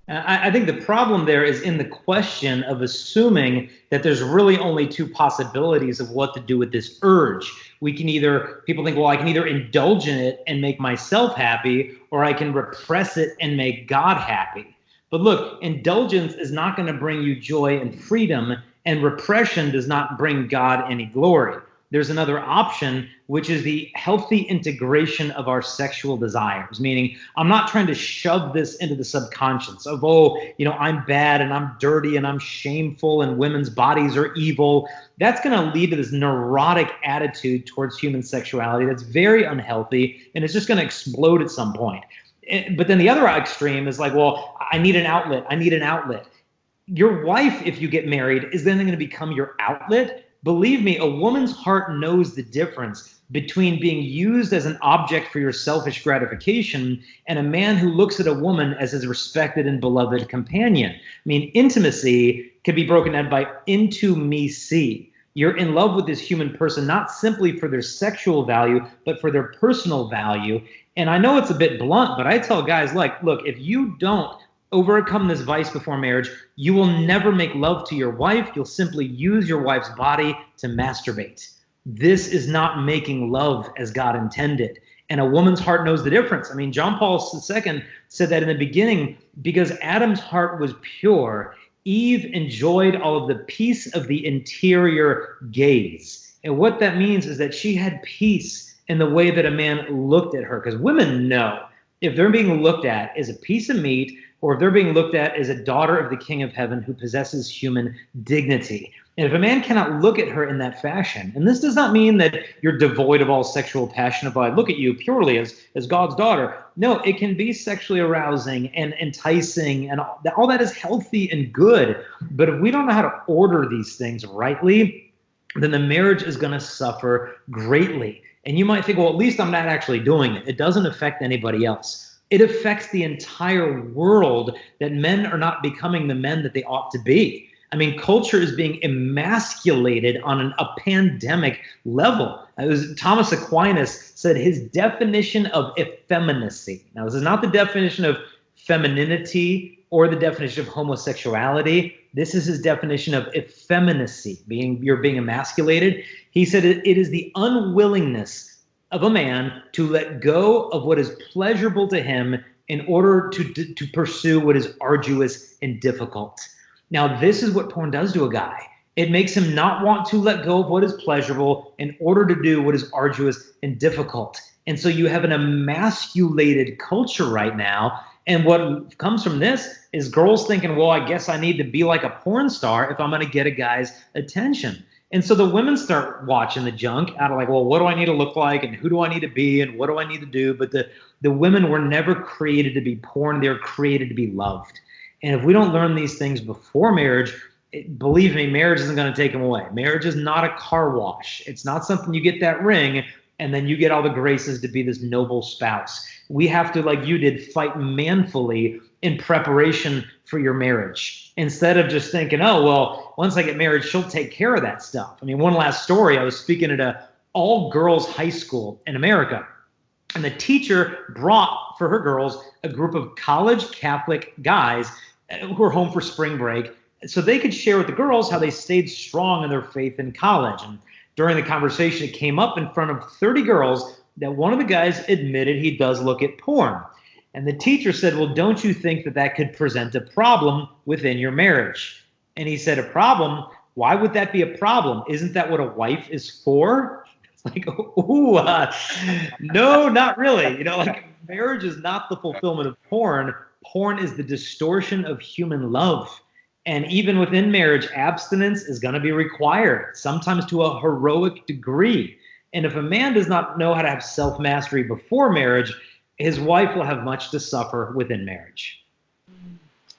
I think the problem there is in the question of assuming that there's really only two possibilities of what to do with this urge. We can either, people think, well, I can either indulge in it and make myself happy, or I can repress it and make God happy. But look, indulgence is not going to bring you joy and freedom, and repression does not bring God any glory. There's another option, which is the healthy integration of our sexual desires, meaning I'm not trying to shove this into the subconscious of, oh, I'm bad and I'm dirty and I'm shameful and women's bodies are evil. That's going to lead to this neurotic attitude towards human sexuality that's very unhealthy, and it's just going to explode at some point. But then the other extreme is like, well, I need an outlet. I need an outlet. Your wife, if you get married, is then going to become your outlet. Believe me, a woman's heart knows the difference between being used as an object for your selfish gratification and a man who looks at a woman as his respected and beloved companion. I mean, intimacy can be broken down by into me see. You're in love with this human person, not simply for their sexual value, but for their personal value. And I know it's a bit blunt, but I tell guys, like, look, if you don't overcome this vice before marriage, you will never make love to your wife. You'll simply use your wife's body to masturbate. This is not making love as God intended. And a woman's heart knows the difference. I mean, John Paul II said that in the beginning, because Adam's heart was pure, Eve enjoyed all of the peace of the interior gaze. And what that means is that she had peace in the way that a man looked at her. Because women know if they're being looked at as a piece of meat, or if they're being looked at as a daughter of the King of Heaven who possesses human dignity. And if a man cannot look at her in that fashion, and this does not mean that you're devoid of all sexual passion, if I look at you purely as God's daughter. No, it can be sexually arousing and enticing, and all that is healthy and good. But if we don't know how to order these things rightly, then the marriage is going to suffer greatly. And you might think, well, at least I'm not actually doing it. It doesn't affect anybody else. It affects the entire world that men are not becoming the men that they ought to be. I mean, culture is being emasculated on a pandemic level. Thomas Aquinas said his definition of effeminacy. Now, this is not the definition of femininity or the definition of homosexuality. This is his definition of effeminacy, you're being emasculated. He said it is the unwillingness of a man to let go of what is pleasurable to him in order to pursue what is arduous and difficult. Now, this is what porn does to a guy. It makes him not want to let go of what is pleasurable in order to do what is arduous and difficult. And so you have an emasculated culture right now. And what comes from this is girls thinking, well, I guess I need to be like a porn star if I'm going to get a guy's attention. And so the women start watching the junk out of like, well, what do I need to look like, and who do I need to be, and what do I need to do? But the women were never created to be porn. They were created to be loved. And if we don't learn these things before marriage, believe me, marriage isn't going to take them away. Marriage is not a car wash. It's not something you get that ring and then you get all the graces to be this noble spouse. We have to, like you did, fight manfully in preparation for your marriage, instead of just thinking, oh, well, once I get married, she'll take care of that stuff. I mean, one last story. I was speaking at an all-girls high school in America, and the teacher brought for her girls a group of college Catholic guys who were home for spring break so they could share with the girls how they stayed strong in their faith in college. And during the conversation, it came up in front of 30 girls that one of the guys admitted he does look at porn. And the teacher said, well, don't you think that that could present a problem within your marriage? And he said, a problem? Why would that be a problem? Isn't that what a wife is for? It's like, ooh, no, not really. Like marriage is not the fulfillment of porn. Porn is the distortion of human love. And even within marriage, abstinence is going to be required, sometimes to a heroic degree. And if a man does not know how to have self-mastery before marriage, his wife will have much to suffer within marriage.